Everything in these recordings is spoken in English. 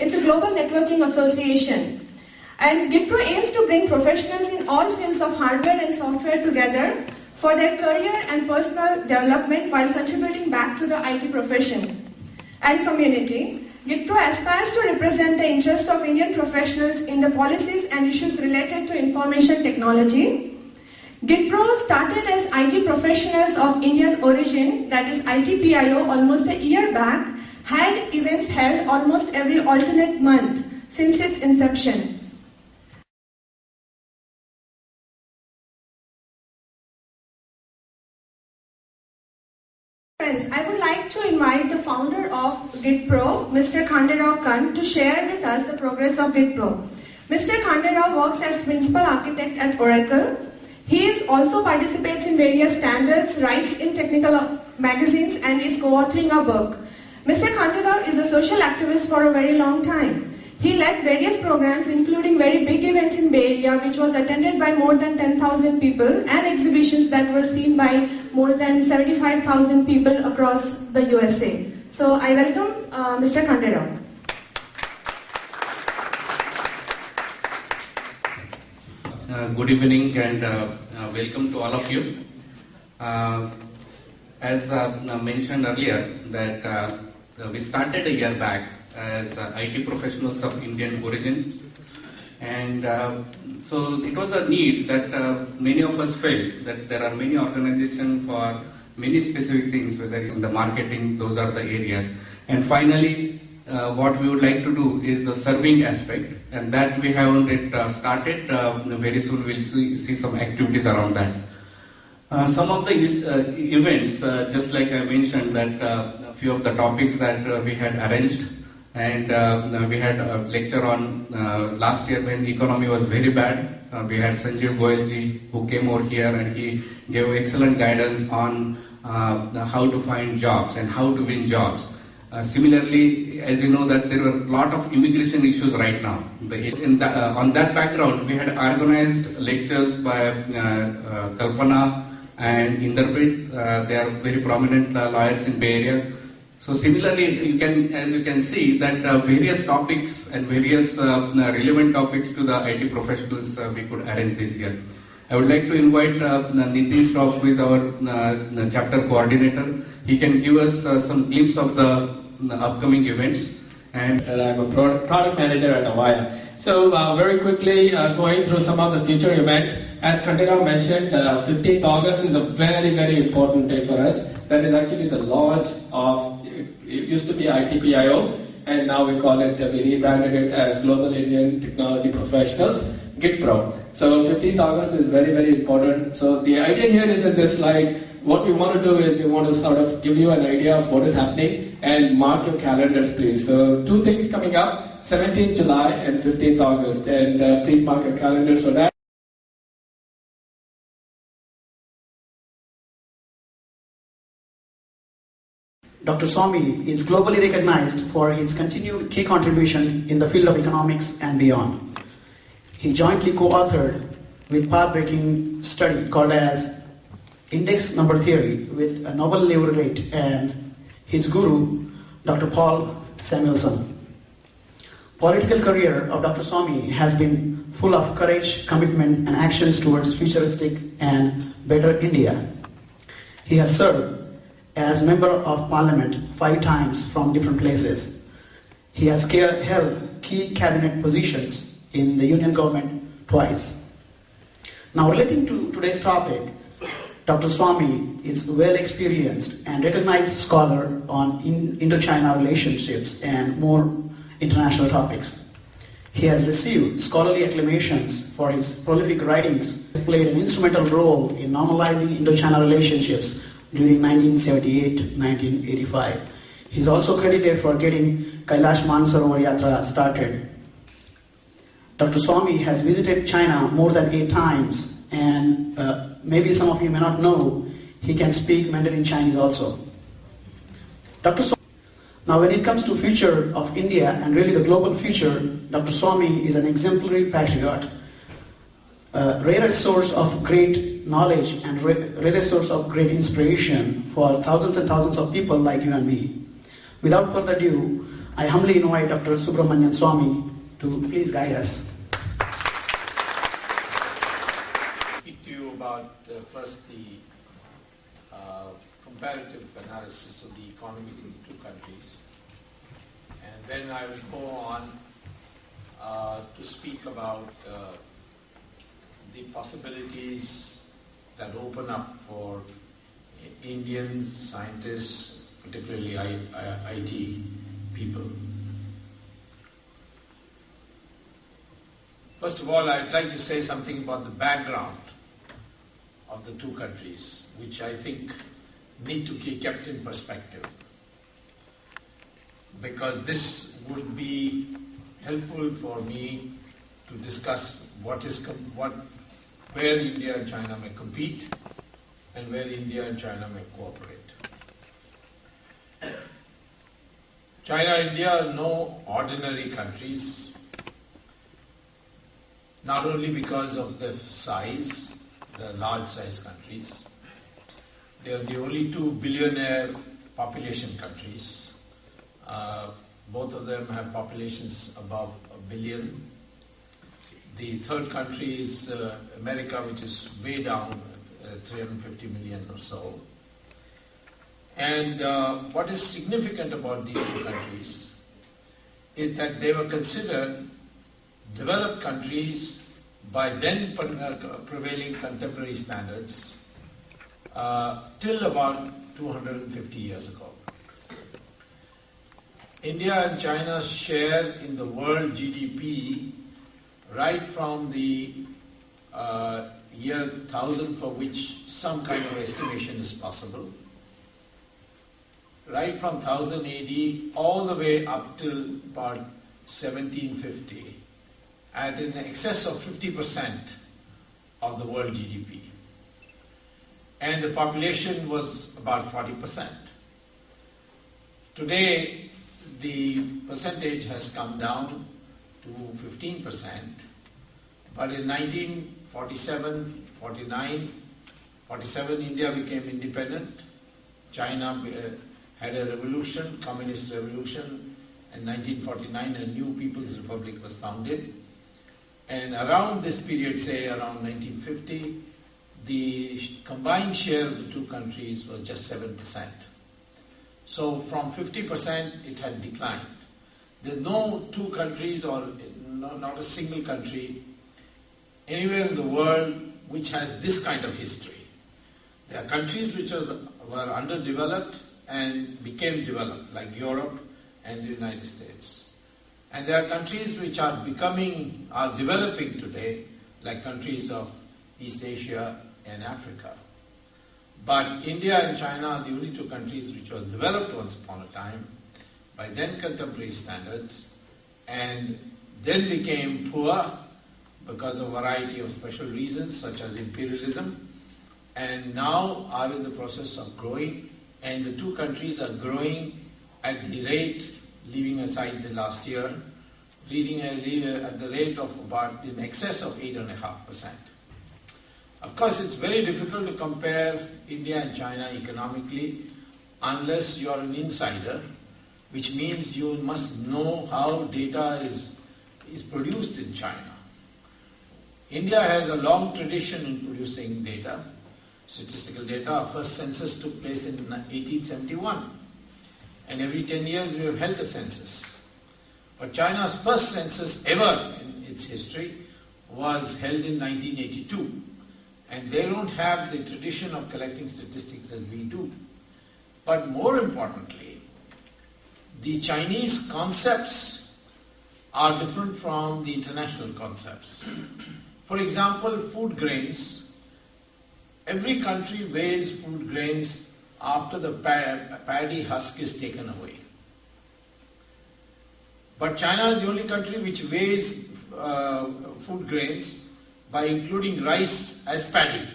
It's a global networking association. And GIITPRO aims to bring professionals in all fields of hardware and software together for their career and personal development while contributing back to the IT profession and community. GIITPRO aspires to represent the interests of Indian professionals in the policies and issues related to information technology. GIITPRO started as IT professionals of Indian origin, that is ITPIO, almost a year back, had events held almost every alternate month since its inception. Friends, I would like to invite the founder of GIITPRO, Mr. Khanderao Khan, to share with us the progress of GIITPRO. Mr. Khanderao works as principal architect at Oracle. He also participates in various standards, writes in technical magazines, and is co-authoring a book. Mr. Khanderao is a social activist for a very long time. He led various programs, including very big events in Bay Area, which was attended by more than 10,000 people, and exhibitions that were seen by more than 75,000 people across the USA. So I welcome Mr. Khanderao. Good evening and welcome to all of you. As mentioned earlier, that we started a year back as IT professionals of Indian origin, and so it was a need that many of us felt that there are many organizations for many specific things, whether in the marketing, those are the areas, and finally what we would like to do is the serving aspect, and that we haven't started. Very soon we'll see some activities around that. Some of the events, just like I mentioned, that a few of the topics that we had arranged, and we had a lecture on last year when the economy was very bad. We had Sanjeev Goyalji who came over here, and he gave excellent guidance on how to find jobs and how to win jobs. Similarly, as you know, that there were a lot of immigration issues right now. On that background, we had organized lectures by Kalpana and Inderpreet. They are very prominent lawyers in Bay Area. So similarly, as you can see, that various topics and various relevant topics to the IT professionals we could arrange this year. I would like to invite Nitin Stoff, who is our chapter coordinator. He can give us some glimpse of the upcoming events. And I'm a product manager at Avaya. So very quickly, going through some of the future events. As Khanderao mentioned, 15th August is a very, very important day for us. That is actually the launch of, it used to be ITPIO, and now we call it, we rebranded it as Global Indian Technology Professionals, GIITPRO. So 15th August is very, very important. So the idea here is in this slide, what we want to do is we want to sort of give you an idea of what is happening and mark your calendars, please. So two things coming up, 17th July and 15th August, and please mark your calendars for that. Dr. Swamy is globally recognized for his continued key contribution in the field of economics and beyond. He jointly co-authored with path-breaking study called as Index Number Theory with a Nobel laureate and his guru, Dr. Paul Samuelson. Political career of Dr. Swamy has been full of courage, commitment, and actions towards futuristic and better India. He has served as Member of Parliament 5 times from different places. He has held key cabinet positions in the Union government twice. Now, relating to today's topic, Dr. Swamy is a well-experienced and recognized scholar on Indo-China relationships and more international topics. He has received scholarly acclamations for his prolific writings. He played an instrumental role in normalizing Indo-China relationships during 1978-1985. He's also credited for getting Kailash Mansarovar Yatra started. Dr. Swamy has visited China more than 8 times, and maybe some of you may not know, he can speak Mandarin Chinese also. Dr. Swamy. Now, when it comes to future of India and really the global future, Dr. Swamy is an exemplary patriot, rarest source of great knowledge and rarest source of great inspiration for thousands and thousands of people like you and me. Without further ado, I humbly invite Dr. Subramanian Swamy to please guide us. Speak to you about first the comparative analysis of the economies in the two countries, and then I will go on to speak about the possibilities that open up for Indian scientists, particularly IT people. First of all, I'd like to say something about the background of the two countries, which I think need to be kept in perspective, because this would be helpful for me to discuss where India and China may compete and where India and China may cooperate. China and India are no ordinary countries, not only because of the size, they're large size countries. They are the only two billionaire population countries. Both of them have populations above 1 billion. The third country is America, which is way down, 350 million or so. And what is significant about these two countries is that they were considered developed countries by then prevailing contemporary standards till about 250 years ago. India and China's share in the world GDP, right from the year 1000, for which some kind of estimation is possible, right from 1000 AD all the way up till about 1750, at in excess of 50% of the world GDP. And the population was about 40%. Today, the percentage has come down to 15%, but in 1947, 47, India became independent. China had a revolution, communist revolution. In 1949, a new People's Republic was founded. And around this period, say around 1950, the combined share of the two countries was just 7%. So from 50%, it had declined. There's no two countries, or not a single country anywhere in the world which has this kind of history. There are countries which were underdeveloped and became developed, like Europe and the United States. And there are countries which are developing today, like countries of East Asia and Africa. But India and China are the only two countries which were developed once upon a time by then contemporary standards, and then became poor because of a variety of special reasons such as imperialism, and now are in the process of growing, and the two countries are growing at the rate, leaving aside the last year, at the rate of about in excess of 8.5%. Of course, it's very difficult to compare India and China economically unless you are an insider, which means you must know how data is produced in China. India has a long tradition in producing data, statistical data. Our first census took place in 1871, and every 10 years we have held a census. But China's first census ever in its history was held in 1982. And they don't have the tradition of collecting statistics as we do. But more importantly, the Chinese concepts are different from the international concepts. For example, food grains. Every country weighs food grains after the paddy husk is taken away. But China is the only country which weighs food grains by including rice as paddy.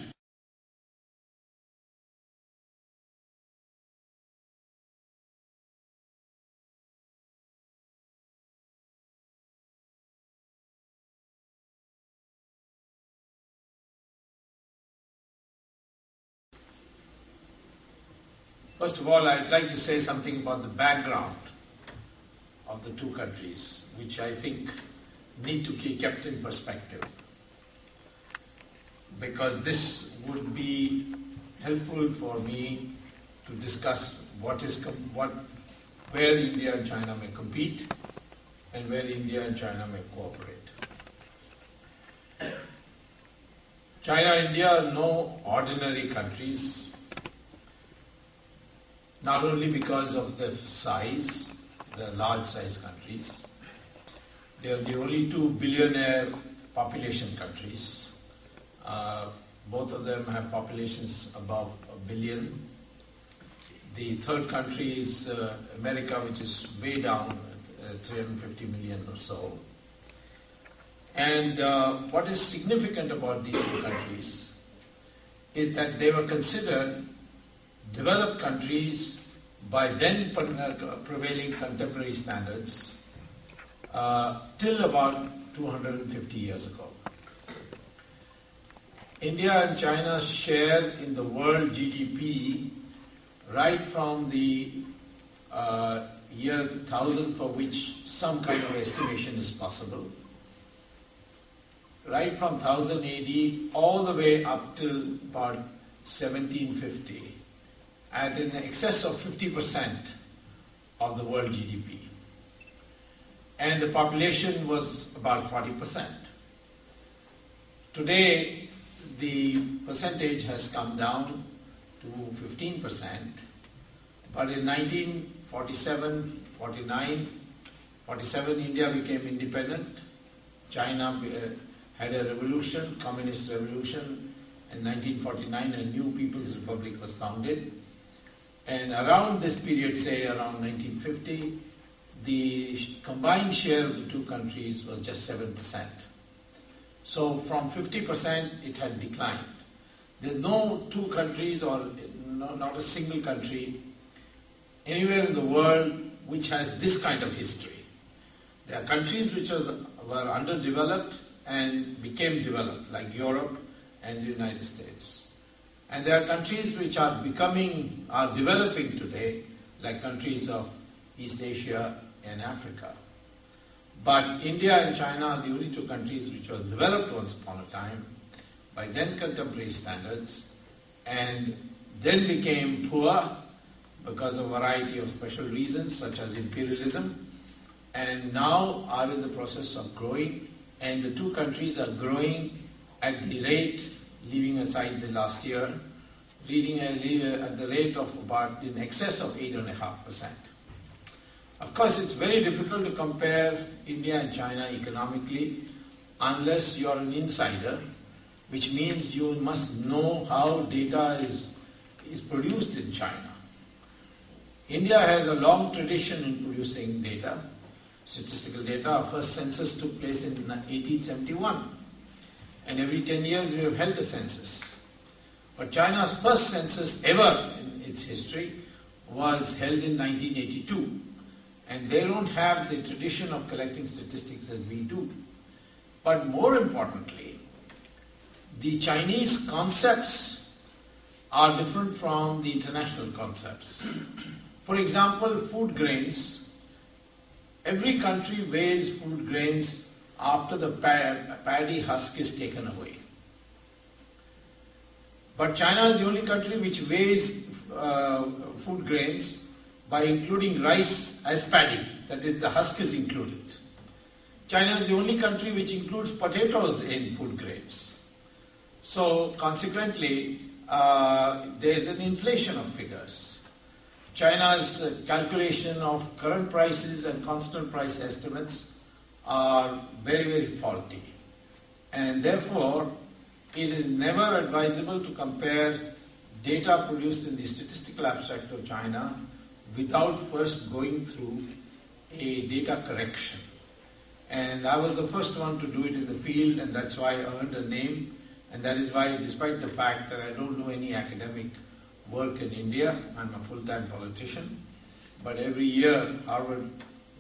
First of all, I'd like to say something about the background of the two countries, which I think need to be kept in perspective, because this would be helpful for me to discuss where India and China may compete and where India and China may cooperate. China and India are no ordinary countries, not only because of their size, they're large size countries. They are the only two billionaire population countries. Both of them have populations above 1 billion. The third country is America, which is way down at 350 million or so. And what is significant about these two countries is that they were considered developed countries by then prevailing contemporary standards till about 250 years ago. India and China's share in the world GDP, right from the year 1000, for which some kind of estimation is possible, right from 1000 AD all the way up till about 1750, at in excess of 50% of the world GDP. And the population was about 40%. Today, the percentage has come down to 15%, but in 1947, 47, India became independent. China had a revolution, communist revolution. In 1949, a new People's Republic was founded. And around this period, say around 1950, the combined share of the two countries was just 7%. So from 50%, it had declined. There's no two countries, or not a single country anywhere in the world which has this kind of history. There are countries which were underdeveloped and became developed, like Europe and the United States. And there are countries which are developing today, like countries of East Asia and Africa. But India and China are the only two countries which were developed once upon a time by then contemporary standards, and then became poor because of a variety of special reasons such as imperialism, and now are in the process of growing, and the two countries are growing at the rate, leaving aside the last year, at the rate of about in excess of 8.5%. Of course, it's very difficult to compare India and China economically unless you're an insider, which means you must know how data is produced in China. India has a long tradition in producing data, statistical data. Our first census took place in 1871, and every 10 years we have held a census. But China's first census ever in its history was held in 1982. And they don't have the tradition of collecting statistics as we do. But more importantly, the Chinese concepts are different from the international concepts. For example, food grains. Every country weighs food grains after the paddy husk is taken away. But China is the only country which weighs food grains by including rice as paddy, that is, the husk is included. China is the only country which includes potatoes in food grains. So consequently, there is an inflation of figures. China's calculation of current prices and constant price estimates are very, very faulty. And therefore, it is never advisable to compare data produced in the statistical abstract of China without first going through a data correction. And I was the first one to do it in the field, and that's why I earned a name, and that is why, despite the fact that I don't do any academic work in India, I'm a full-time politician, but every year Harvard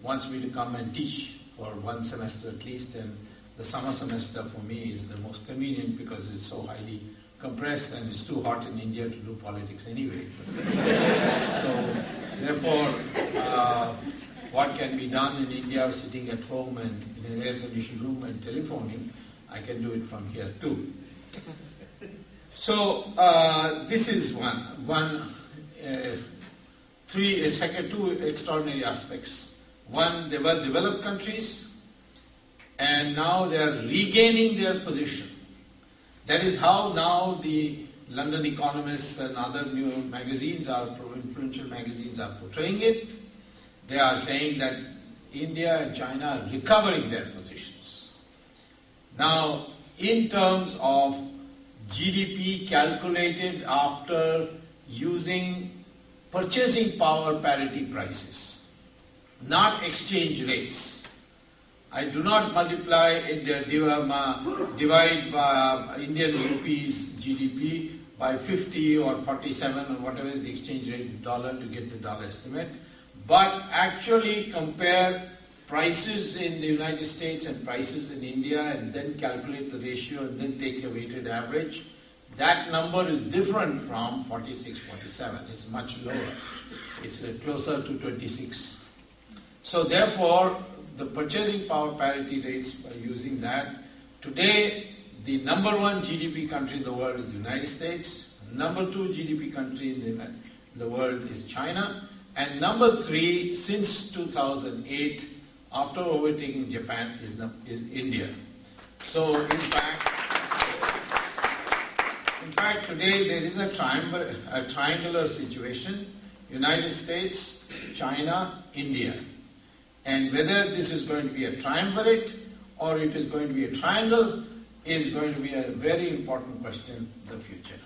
wants me to come and teach for one semester at least, and the summer semester for me is the most convenient because it's so highly compressed and it's too hot in India to do politics anyway. So therefore, what can be done in India sitting at home and in an air-conditioned room and telephoning, I can do it from here too. So this is two extraordinary aspects. One, they were developed countries, and now they are regaining their position. That is how now the London Economists and other new magazines, influential magazines, are portraying it. They are saying that India and China are recovering their positions. Now, in terms of GDP calculated after using purchasing power parity prices, not exchange rates. I do not divide by Indian rupees GDP by 50 or 47 or whatever is the exchange rate of dollar to get the dollar estimate, but actually compare prices in the United States and prices in India and then calculate the ratio and then take a weighted average. That number is different from 46, 47. It's much lower. It's closer to 26. So therefore, the purchasing power parity rates, by using that, today the number one GDP country in the world is the United States, number two GDP country in the world is China, and number three since 2008, after overtaking Japan, is India. So in fact today there is a triangular situation: United States, China, India. And whether this is going to be a triumvirate or it is going to be a triangle is going to be a very important question in the future.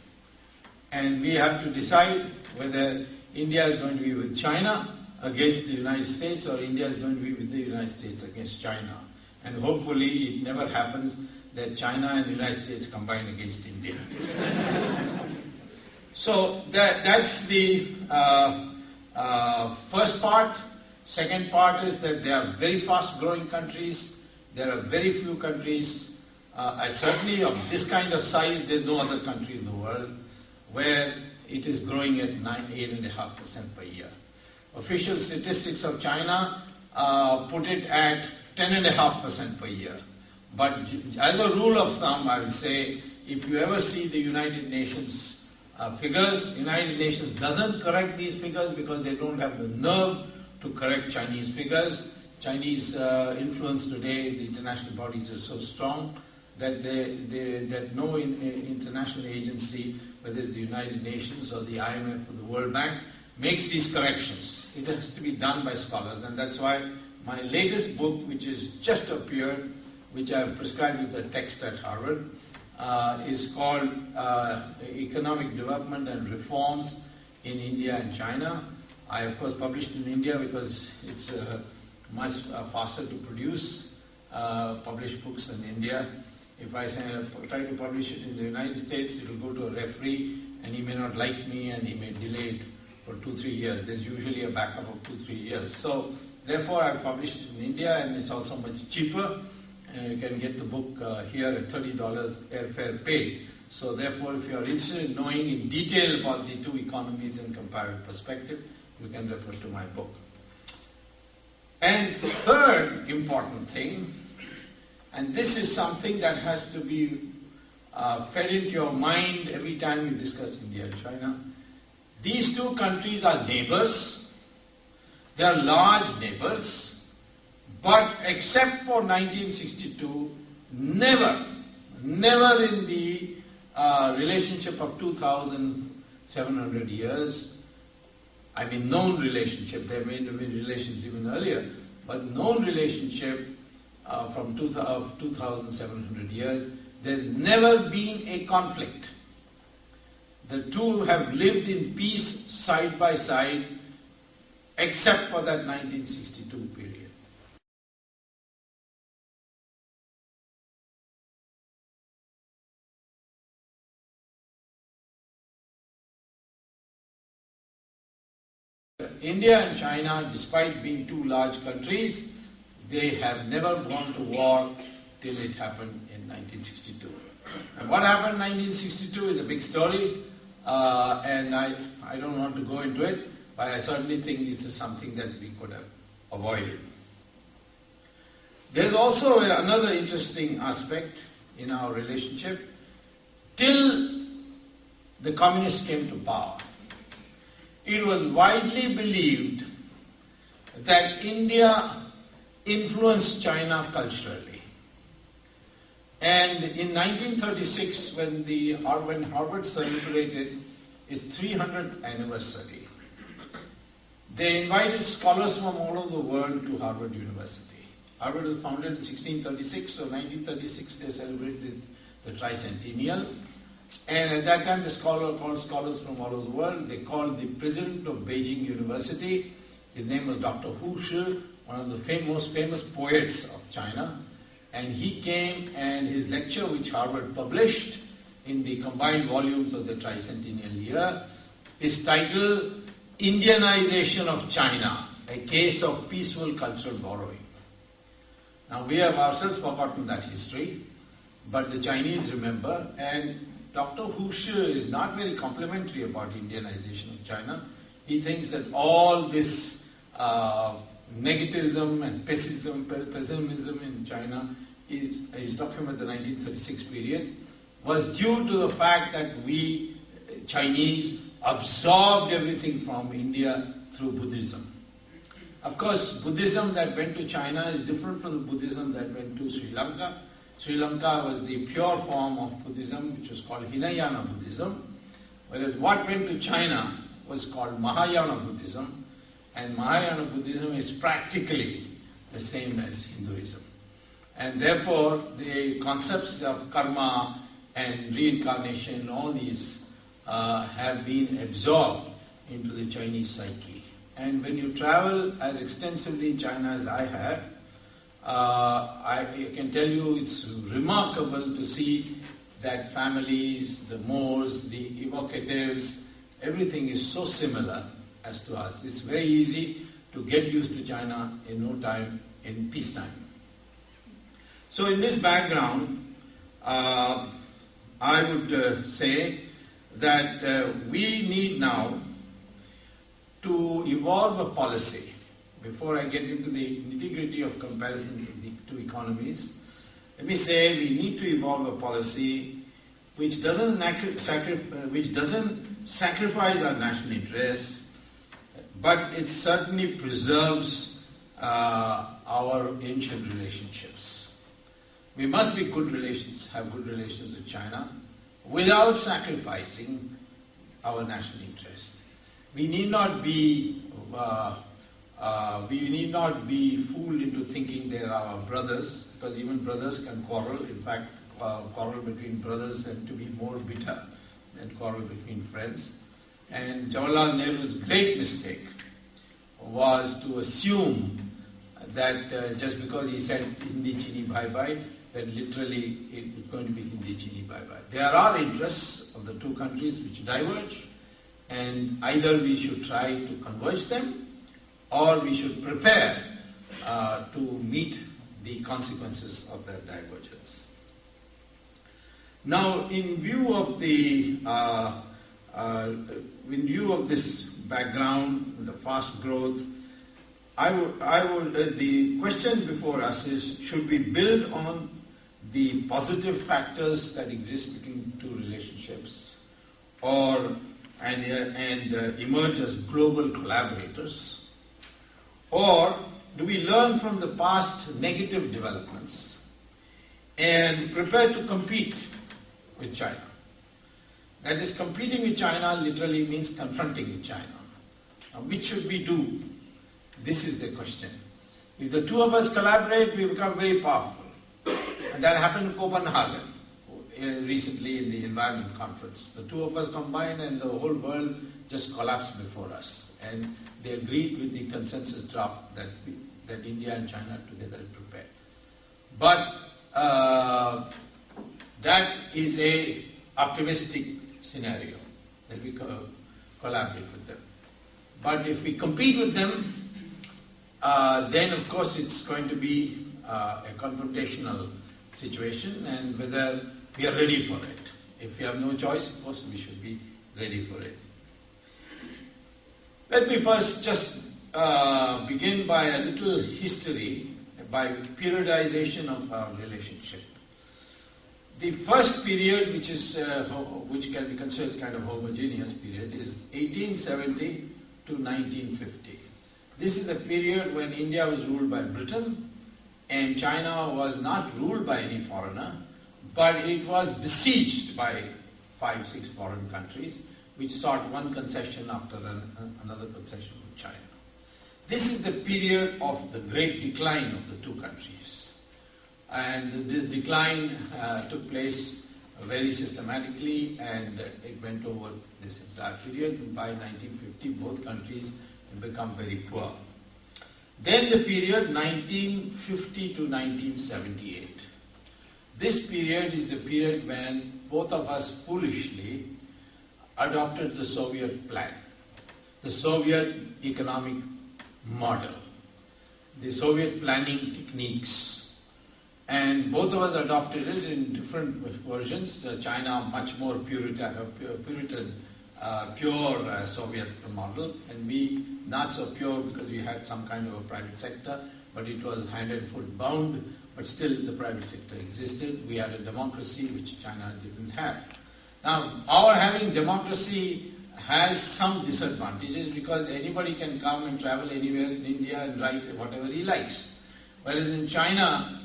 And we have to decide whether India is going to be with China against the United States or India is going to be with the United States against China. And hopefully it never happens that China and the United States combine against India. So that's the first part. Second part is that they are very fast growing countries. There are very few countries, certainly of this kind of size, there's no other country in the world where it is growing at 8.5% per year. Official statistics of China put it at 10.5% per year. But as a rule of thumb, I would say, if you ever see the United Nations figures, United Nations doesn't correct these figures because they don't have the nerve to correct Chinese figures. Chinese influence today, the international bodies are so strong that that no international agency, whether it's the United Nations or the IMF or the World Bank, makes these corrections. It has to be done by scholars, and that's why my latest book, which is just appeared, which I have prescribed as the text at Harvard, is called Economic Development and Reforms in India and China. I, of course, published in India because it's much faster to produce, publish books in India. If I try to publish it in the United States, it will go to a referee and he may not like me and he may delay it for 2-3 years. There's usually a backup of 2-3 years. So therefore I published it in India, and it's also much cheaper. You can get the book here at $30 airfare paid. So therefore, if you are interested in knowing in detail about the two economies in comparative perspective, you can refer to my book. And third important thing, and this is something that has to be fed into your mind every time you discuss India and China. These two countries are neighbors. They are large neighbors, but except for 1962, never in the relationship of 2,700 years, I mean known relationship, there may have been relations even earlier, but known relationship from 2,700 years, there's never been a conflict. The two have lived in peace side by side, except for that 1962 period. India and China, despite being two large countries, they have never gone to war till it happened in 1962. And what happened in 1962 is a big story, and I don't want to go into it, but I certainly think this is something that we could have avoided. There's also another interesting aspect in our relationship. Till the communists came to power, it was widely believed that India influenced China culturally. And in 1936, when Harvard celebrated its 300th anniversary, they invited scholars from all over the world to Harvard University. Harvard was founded in 1636, so 1936 they celebrated the tricentennial. And at that time, the scholars from all over the world. They called the president of Beijing University. His name was Dr. Hu Shi, one of the most famous poets of China. And he came, and his lecture, which Harvard published in the combined volumes of the tricentennial year, is titled Indianization of China, a case of peaceful cultural borrowing. Now, we have ourselves forgotten that history, but the Chinese remember, and Dr. Hu Shi is not very complimentary about Indianization of China. He thinks that all this negativism and pessimism in China he's talking about the 1936 period, was due to the fact that we Chinese absorbed everything from India through Buddhism. Of course, Buddhism that went to China is different from the Buddhism that went to Sri Lanka. Sri Lanka was the pure form of Buddhism, which was called Hinayana Buddhism, whereas what went to China was called Mahayana Buddhism, and Mahayana Buddhism is practically the same as Hinduism. And therefore, the concepts of karma and reincarnation, all these have been absorbed into the Chinese psyche. And when you travel as extensively in China as I have, I can tell you it's remarkable to see that families, the Moors, the evocatives, everything is so similar as to us. It's very easy to get used to China in no time, in peacetime. So in this background, I would say that we need now to evolve a policy. Before I get into the nitty-gritty of comparison of the two economies, let me say we need to evolve a policy which doesn't sacrifice our national interests, but it certainly preserves our ancient relationships. We must have good relations with China, without sacrificing our national interest. We need not be fooled into thinking they are our brothers, because even brothers can quarrel. In fact, quarrel between brothers tend to be more bitter than quarrel between friends. And Jawaharlal Nehru's great mistake was to assume that just because he said Hindi Chini bye bye, that literally it's going to be Hindi Chini bye bye. There are interests of the two countries which diverge, and either we should try to converge them, or we should prepare to meet the consequences of that divergence. Now, in view of this background, the fast growth, the question before us is: should we build on the positive factors that exist between two relationships, and emerge as global collaborators, or do we learn from the past negative developments and prepare to compete with China? That is, competing with China literally means confronting with China. Now, which should we do? This is the question. If the two of us collaborate, we become very powerful. And that happened in Copenhagen recently in the environment conference. The two of us combined and the whole world just collapsed before us. And they agreed with the consensus draft that India and China together prepared. But that is a optimistic scenario, that we collaborate with them. But if we compete with them, then of course it's going to be a confrontational situation, and whether we are ready for it. If we have no choice, of course we should be ready for it. Let me first just begin by a little history, by periodization of our relationship. The first period, which can be considered kind of homogeneous period, is 1870 to 1950. This is a period when India was ruled by Britain and China was not ruled by any foreigner, but it was besieged by 5-6 foreign countries which sought one concession after another concession from China. This is the period of the great decline of the two countries. And this decline took place very systematically, and it went over this entire period. And by 1950, both countries had become very poor. Then the period 1950 to 1978. This period is the period when both of us foolishly adopted the Soviet plan, the Soviet economic model, the Soviet planning techniques. And both of us adopted it in different versions. China, much more pure Soviet model, and we not so pure because we had some kind of a private sector, but it was hand and foot bound, but still the private sector existed. We had a democracy which China didn't have. Now, our having democracy has some disadvantages because anybody can come and travel anywhere in India and write whatever he likes. Whereas in China,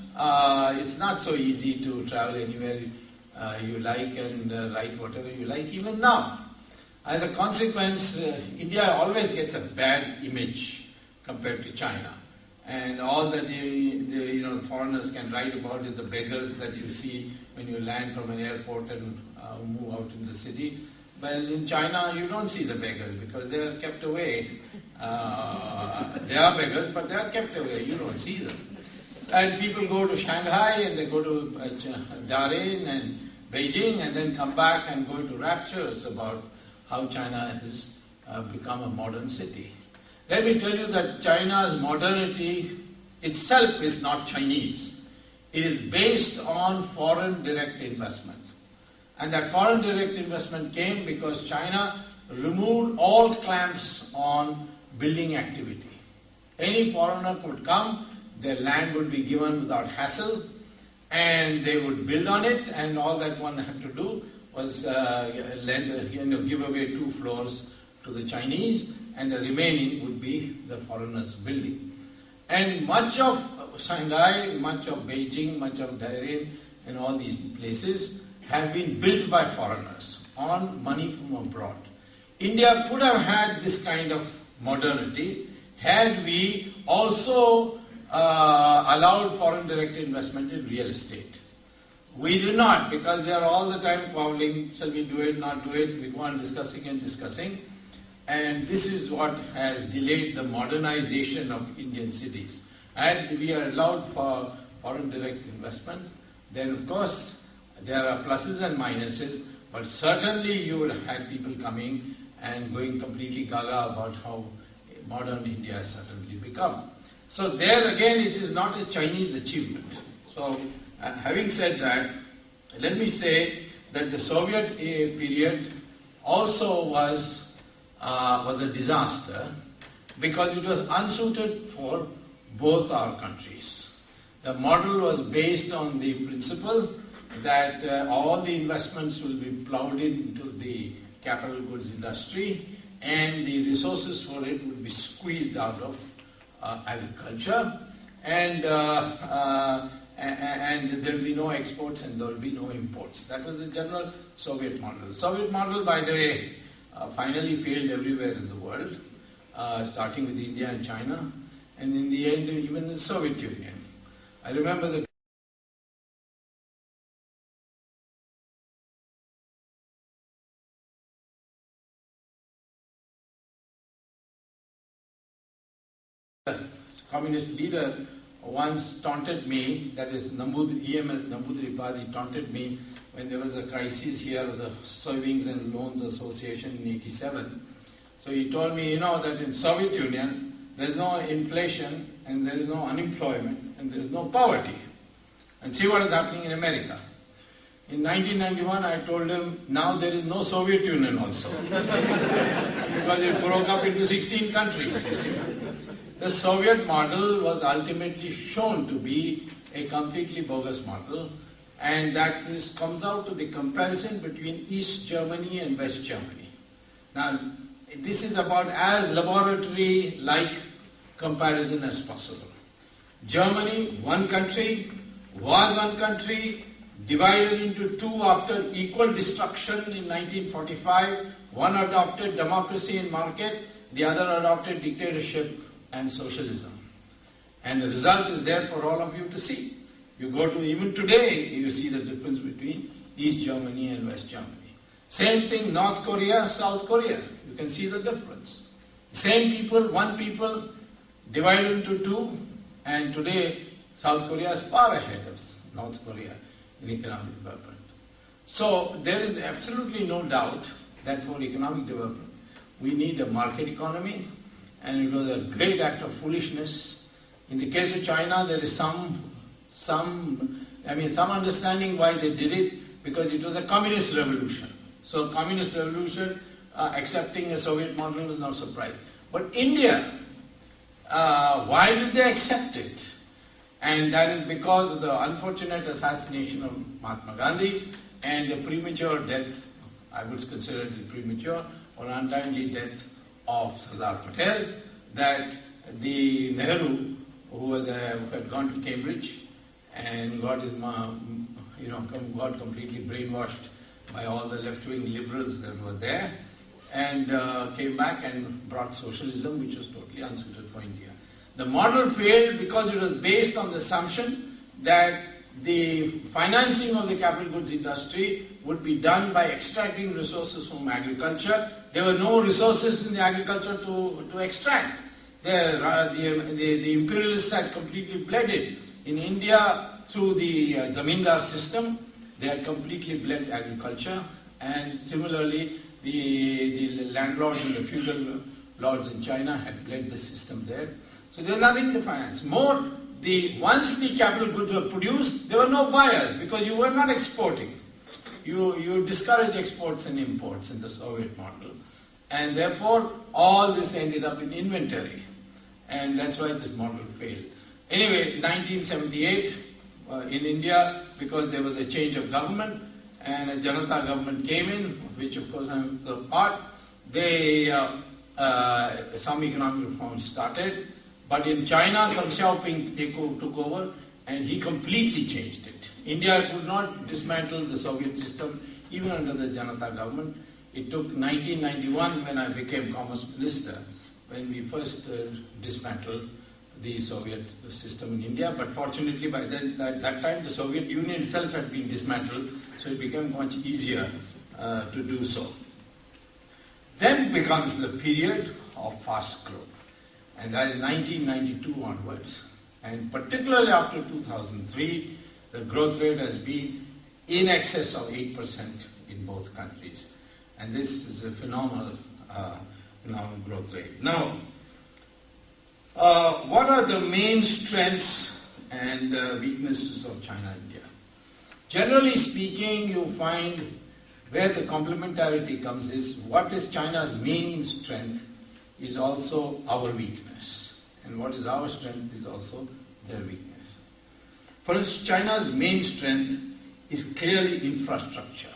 it's not so easy to travel anywhere you like and write whatever you like, even now. As a consequence, India always gets a bad image compared to China. And all that foreigners can write about is the beggars that you see when you land from an airport and move out in the city. Well, in China, you don't see the beggars because they are kept away. They are beggars, but they are kept away. You don't see them. And people go to Shanghai and they go to Dalian and Beijing and then come back and go into raptures about how China has become a modern city. Let me tell you that China's modernity itself is not Chinese. It is based on foreign direct investment. And that foreign direct investment came because China removed all clamps on building activity. Any foreigner could come, their land would be given without hassle, and they would build on it, and all that one had to do was give away 2 floors to the Chinese, and the remaining would be the foreigners' building. And much of Shanghai, much of Beijing, much of Dalian, and all these places have been built by foreigners on money from abroad. India could have had this kind of modernity had we also allowed foreign direct investment in real estate. We do not, because we are all the time quarreling, shall we do it, not do it, we go on discussing and discussing. And this is what has delayed the modernization of Indian cities. And we are allowed for foreign direct investment, then of course there are pluses and minuses, but certainly you would have had people coming and going completely gaga about how modern India has certainly become. So there again, it is not a Chinese achievement. So having said that, let me say that the Soviet period also was a disaster because it was unsuited for both our countries. The model was based on the principle that all the investments will be plowed into the capital goods industry and the resources for it would be squeezed out of agriculture, and there will be no exports and there will be no imports. That was the general Soviet model. The Soviet model, by the way, finally failed everywhere in the world, starting with India and China, and in the end even the Soviet Union. I remember the communist leader once taunted me, that is EMS Nambudripad, taunted me when there was a crisis here of the Savings and Loans Association in 87. So he told me, that in Soviet Union there is no inflation and there is no unemployment and there is no poverty. And see what is happening in America. In 1991 I told him, now there is no Soviet Union also. Because it broke up into 16 countries, you see. the Soviet model was ultimately shown to be a completely bogus model, and that this comes out to the comparison between East Germany and West Germany. Now, this is about as laboratory-like comparison as possible. Germany, one country, was one country, divided into two after equal destruction in 1945. One adopted democracy and market, the other adopted dictatorship and socialism. And the result is there for all of you to see. You go to, even today, you see the difference between East Germany and West Germany. Same thing, North Korea, South Korea. You can see the difference. Same people, one people, divided into two, and today South Korea is far ahead of North Korea in economic development. So there is absolutely no doubt that for economic development we need a market economy, and it was a great act of foolishness. In the case of China, there is some understanding why they did it, because it was a communist revolution. So communist revolution, accepting a Soviet model is not surprising. But India, why did they accept it? And that is because of the unfortunate assassination of Mahatma Gandhi and the premature death, I would consider it premature or untimely death of Sardar Patel, that the Nehru, who had gone to Cambridge and got completely brainwashed by all the left-wing liberals that were there, and came back and brought socialism, which was totally unsuited for India. The model failed because it was based on the assumption that the financing of the capital goods industry would be done by extracting resources from agriculture. There were no resources in the agriculture to extract. The imperialists had completely bled it. In India, through the zamindar system, they had completely bled agriculture, and similarly the landlords and the feudal lords in China had bled the system there. So there was nothing to finance. Once the capital goods were produced, there were no buyers because you were not exporting. You discourage exports and imports in the Soviet model. And therefore, all this ended up in inventory. And that's why this model failed. Anyway, 1978, in India, because there was a change of government, and a Janata government came in, of which of course I am a part, some economic reforms started. But in China, Deng Xiaoping took over, and he completely changed it. India could not dismantle the Soviet system, even under the Janata government. It took 1991, when I became Commerce Minister, when we first dismantled the Soviet system in India. But fortunately, by that time, the Soviet Union itself had been dismantled, so it became much easier to do so. Then becomes the period of fast growth. And that is 1992 onwards. And particularly after 2003, the growth rate has been in excess of 8% in both countries. And this is a phenomenal growth rate. Now, what are the main strengths and weaknesses of China and India? Generally speaking, you find where the complementarity comes is what is China's main strength is also our weakness. And what is our strength is also their weakness. For instance, China's main strength is clearly infrastructure.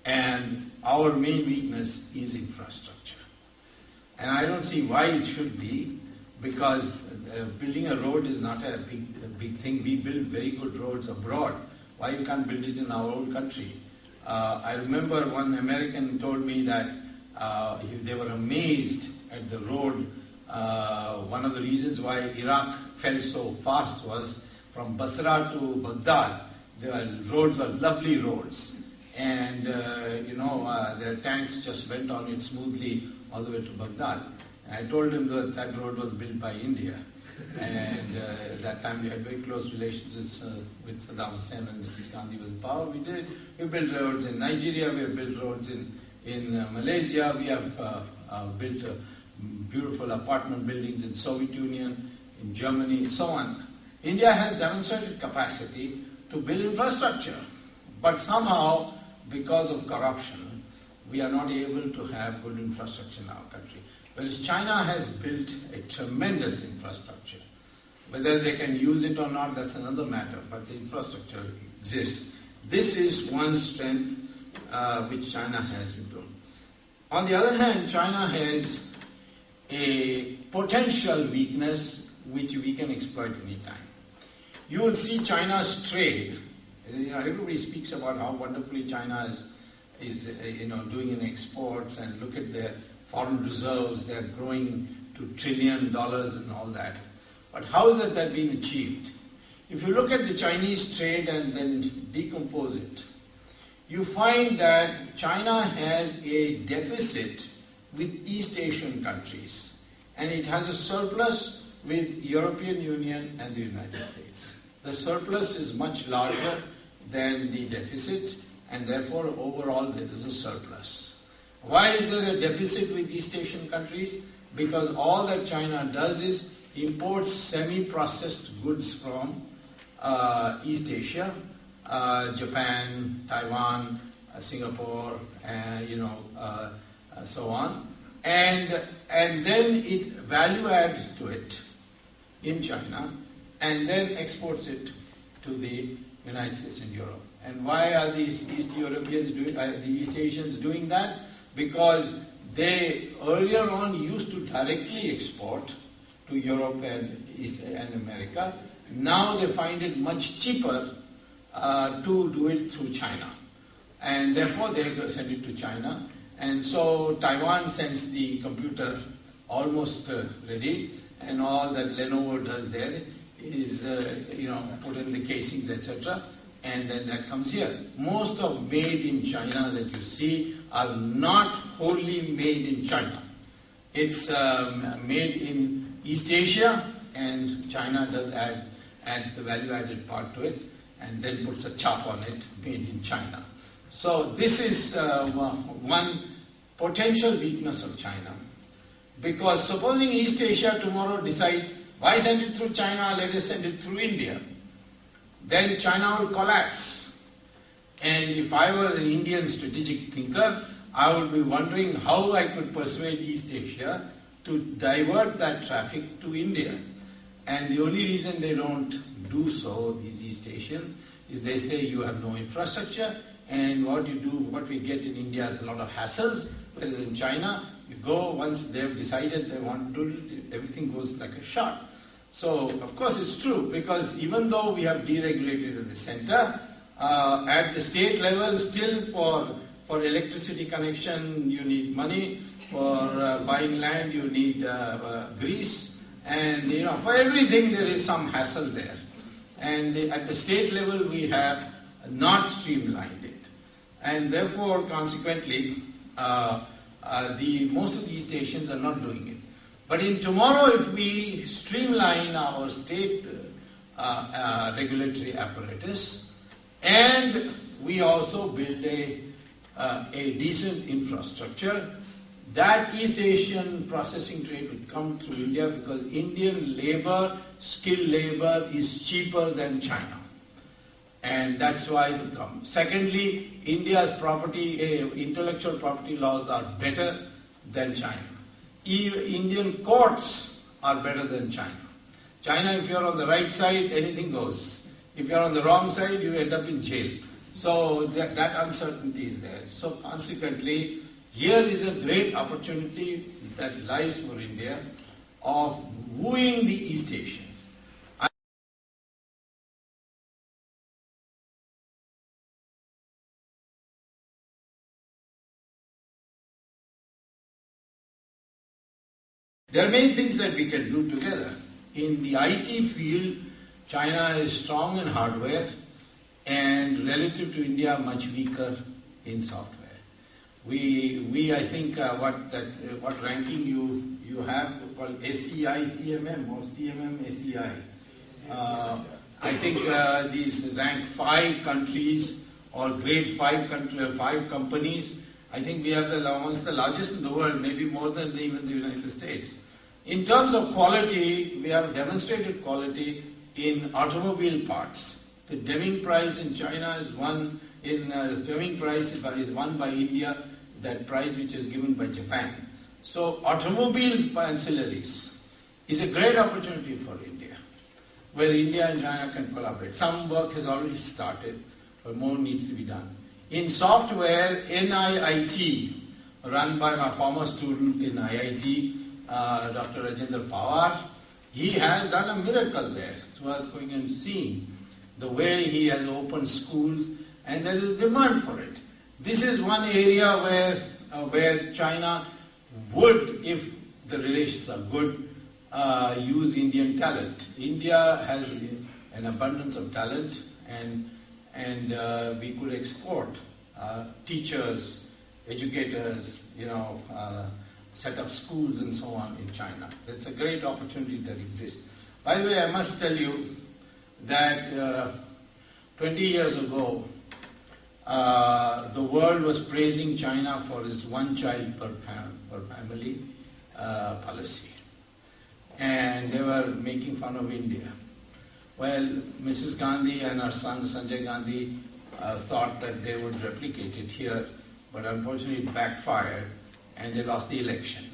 And our main weakness is infrastructure. And I don't see why it should be, because building a road is not a big thing. We build very good roads abroad. Why you can't build it in our own country? I remember one American told me that they were amazed at the road. One of the reasons why Iraq fell so fast was from Basra to Baghdad. The roads were lovely roads. And, their tanks just went on it smoothly all the way to Baghdad. And I told him that road was built by India. And at that time we had very close relations with Saddam Hussein and Mrs. Gandhi was in power. We built roads in Nigeria, we have built roads in Malaysia, we have built beautiful apartment buildings in Soviet Union, in Germany, and so on. India has demonstrated capacity to build infrastructure. But somehow, because of corruption, we are not able to have good infrastructure in our country. Whereas China has built a tremendous infrastructure. Whether they can use it or not, that's another matter, but the infrastructure exists. This is one strength which China has done. On the other hand, China has a potential weakness which we can exploit any time. You will see China's trade. Everybody speaks about how wonderfully China is doing in exports, and look at their foreign reserves. They're growing to $1 trillion and all that. But how is that being achieved? If you look at the Chinese trade and then decompose it, you find that China has a deficit with East Asian countries, and it has a surplus with European Union and the United States. The surplus is much larger than the deficit, and therefore overall there is a surplus. Why is there a deficit with East Asian countries? Because all that China does is imports semi-processed goods from East Asia, Japan, Taiwan, Singapore, so on, and then it value adds to it in China, and then exports it to the United States and Europe. And why are these the East Asians doing that? Because they earlier on used to directly export to Europe and America. Now they find it much cheaper to do it through China, and therefore they send it to China. And so Taiwan sends the computer almost ready, and all that Lenovo does there is put in the casings, etc., and then that comes here. Most of made in China that you see are not wholly made in China. It's made in East Asia, and China adds the value-added part to it, and then puts a chop on it, made in China. So this is one potential weakness of China. Because supposing East Asia tomorrow decides, why send it through China, let us send it through India, then China will collapse. And if I were an Indian strategic thinker, I would be wondering how I could persuade East Asia to divert that traffic to India. And the only reason they don't do so, these East Asians, is they say you have no infrastructure, and what we get in India is a lot of hassles, whereas in China, you go, once they've decided they want to do it, everything goes like a shot. So, of course it's true, because even though we have deregulated at the center, at the state level, still for electricity connection, you need money. For buying land, you need grease. And for everything there is some hassle there. And at the state level we have not streamlined it. And therefore, consequently, most of these stations are not doing it. But in tomorrow, if we streamline our state regulatory apparatus, and we also build a decent infrastructure, that East Asian processing trade will come through India, because Indian labor, skilled labor, is cheaper than China. And that's why it will come. Secondly, India's intellectual property laws are better than China. Indian courts are better than China. China, if you're on the right side, anything goes. If you're on the wrong side, you end up in jail. So that uncertainty is there. So consequently, here is a great opportunity that lies for India of wooing the East Asian. There are many things that we can do together. In the IT field, China is strong in hardware, and relative to India, much weaker in software. I think what ranking you have called SCI CMM or CMM SCI. I think these rank 5 countries or grade 5 companies. I think we have amongst the largest in the world, maybe more than even the United States. In terms of quality, we have demonstrated quality in automobile parts. The Deming Prize in China is won Deming Prize is won by India, that prize which is given by Japan. So automobile ancillaries is a great opportunity for India, where India and China can collaborate. Some work has already started, but more needs to be done. In software, NIIT, run by my former student in IIT, Dr. Rajendra Pawar, he has done a miracle there. It's worth going and seeing the way he has opened schools, and there is demand for it. This is one area where China would, if the relations are good, use Indian talent. India has an abundance of talent, and we could export teachers, educators, set up schools and so on in China. That's a great opportunity that exists. By the way, I must tell you that 20 years ago, the world was praising China for its one child per family policy. And they were making fun of India. Well, Mrs. Gandhi and her son Sanjay Gandhi thought that they would replicate it here, but unfortunately it backfired and they lost the election.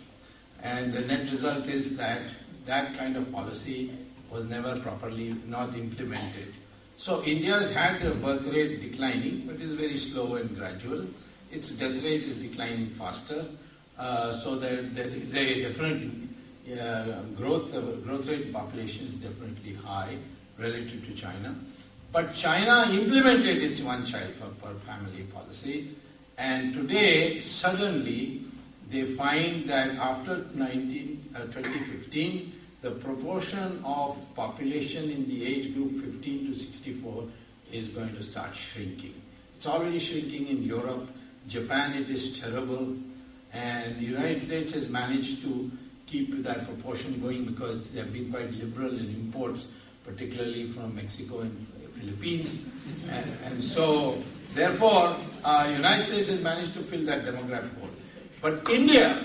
And the net result is that that kind of policy was never properly not implemented. So India has had a birth rate declining, but it is very slow and gradual. Its death rate is declining faster, so there is a definite growth rate population is definitely high relative to China. But China implemented its one child per family policy, and today suddenly they find that after 2015, the proportion of population in the age group 15 to 64 is going to start shrinking. It's already shrinking in Europe. Japan, it is terrible. And the United States has managed to keep that proportion going because they have been quite liberal in imports, particularly from Mexico and Philippines. And so, therefore, United States has managed to fill that demographic hole. But India,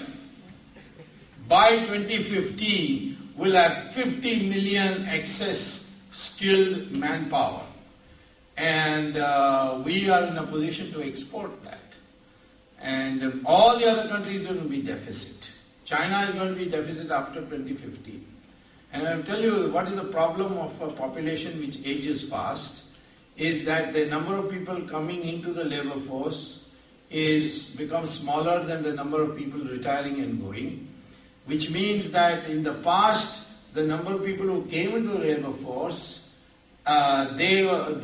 by 2015, will have 50 million excess skilled manpower. And we are in a position to export that. And all the other countries will be deficit. China is going to be deficit after 2015. And I'll tell you what is the problem of a population which ages fast, is that the number of people coming into the labor force becomes smaller than the number of people retiring and going, which means that in the past, the number of people who came into the labor force, the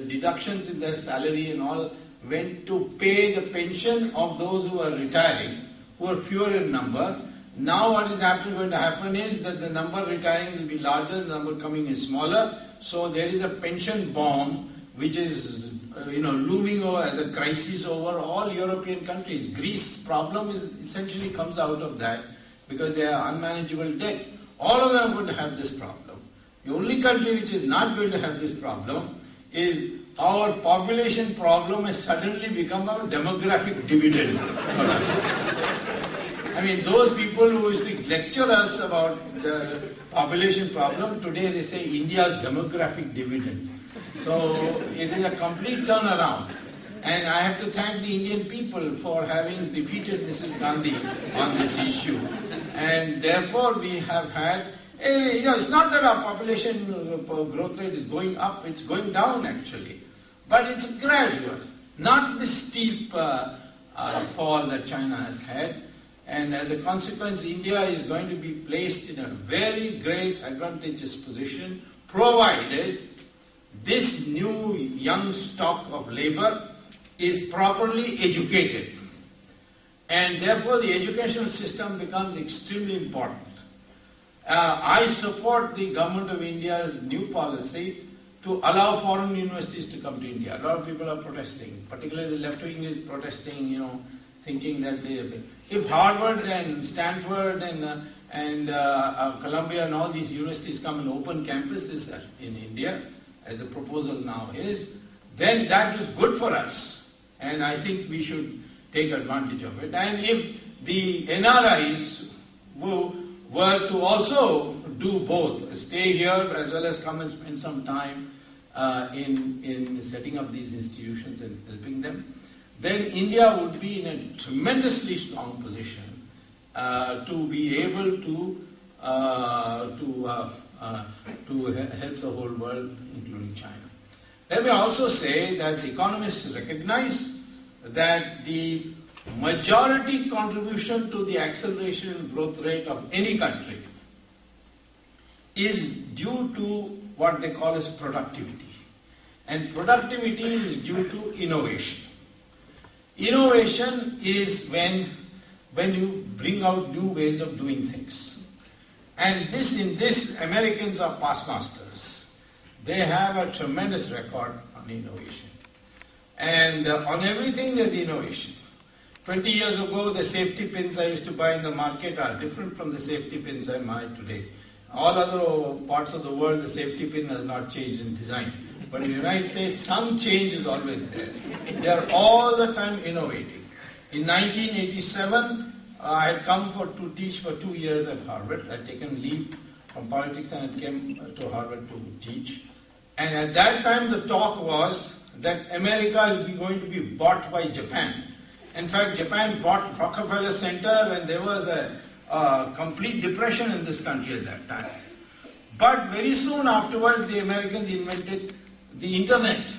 deductions in their salary and all went to pay the pension of those who are retiring, who are fewer in number. Now what is going to happen is that the number retiring will be larger, the number coming is smaller, so there is a pension bomb which is looming over as a crisis over all European countries. Greece's problem essentially comes out of that because they are unmanageable debt. All of them are going to have this problem. The only country which is not going to have this problem is our population problem has suddenly become a demographic dividend for us. I mean, those people who used to lecture us about the population problem, today they say India's demographic dividend. So it is a complete turnaround. And I have to thank the Indian people for having defeated Mrs. Gandhi on this issue. And therefore we have had, it's not that our population growth rate is going up, it's going down actually. But it's gradual, not the steep fall that China has had. And as a consequence, India is going to be placed in a very great advantageous position, provided this new young stock of labor is properly educated. And therefore the educational system becomes extremely important. I support the government of India's new policy to allow foreign universities to come to India. A lot of people are protesting, particularly the left wing is protesting, thinking that if Harvard and Stanford and Columbia and all these universities come and open campuses in India, as the proposal now is, then that is good for us. And I think we should take advantage of it. And if the NRIs were to also do both, stay here as well as come and spend some time in setting up these institutions and helping them, then India would be in a tremendously strong position to be able to help the whole world, including China. Let me also say that economists recognize that the majority contribution to the acceleration and growth rate of any country is due to what they call as productivity. And productivity is due to innovation. Innovation is when you bring out new ways of doing things. And in this, Americans are past masters. They have a tremendous record on innovation. And on everything there's innovation. 20 years ago, the safety pins I used to buy in the market are different from the safety pins I buy today. All other parts of the world, the safety pin has not changed in design. But in the United States, some change is always there. They are all the time innovating. In 1987, I had come to teach for 2 years at Harvard. I had taken leave from politics and I came to Harvard to teach. And at that time, the talk was that America is going to be bought by Japan. In fact, Japan bought Rockefeller Center and there was a complete depression in this country at that time. But very soon afterwards, the Americans invented the internet.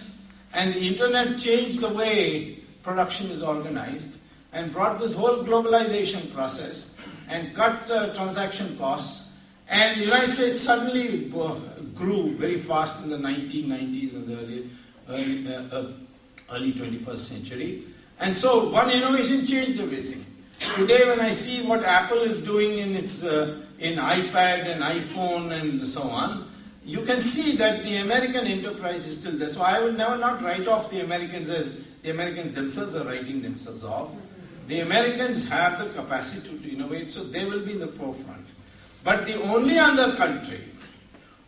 And the internet changed the way production is organized and brought this whole globalization process and cut transaction costs. And the United States suddenly grew very fast in the 1990s and the early 21st century. And so one innovation changed everything. Today when I see what Apple is doing in its in iPad and iPhone and so on, you can see that the American enterprise is still there. So I will never not write off the Americans as the Americans themselves are writing themselves off. The Americans have the capacity to innovate, so they will be in the forefront. But the only other country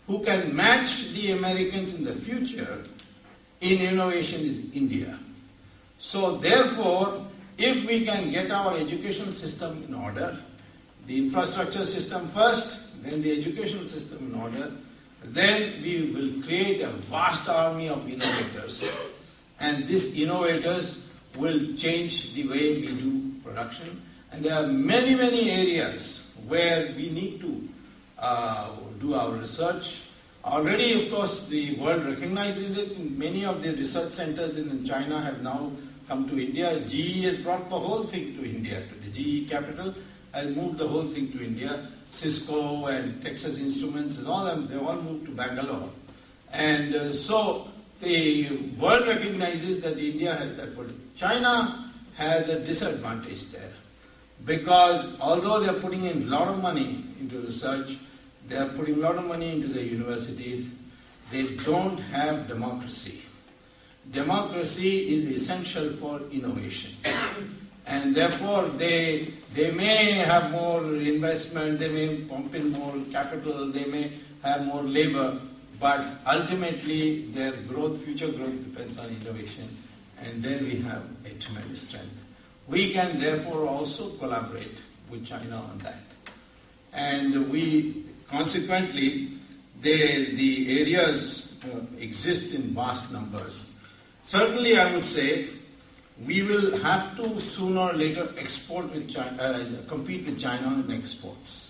who can match the Americans in the future in innovation is India. So therefore, if we can get our educational system in order, the infrastructure system first, then the educational system in order, then we will create a vast army of innovators. And these innovators will change the way we do production. And there are many, many areas where we need to do our research. Already, of course, the world recognizes it. Many of the research centers in China have now come to India. GE has brought the whole thing to India. The GE capital has moved the whole thing to India. Cisco and Texas Instruments and all them, they all moved to Bangalore. And so the world recognizes that India has that potential. China has a disadvantage there because although they are putting in a lot of money into research, they are putting a lot of money into the universities, they don't have democracy. Democracy is essential for innovation. And therefore they may have more investment, they may pump in more capital, they may have more labor, but ultimately their growth, future growth depends on innovation, and there we have a tremendous strength. We can therefore also collaborate with China on that. And we, consequently, the areas exist in vast numbers. Certainly I would say we will have to sooner or later export with China, compete with China on exports.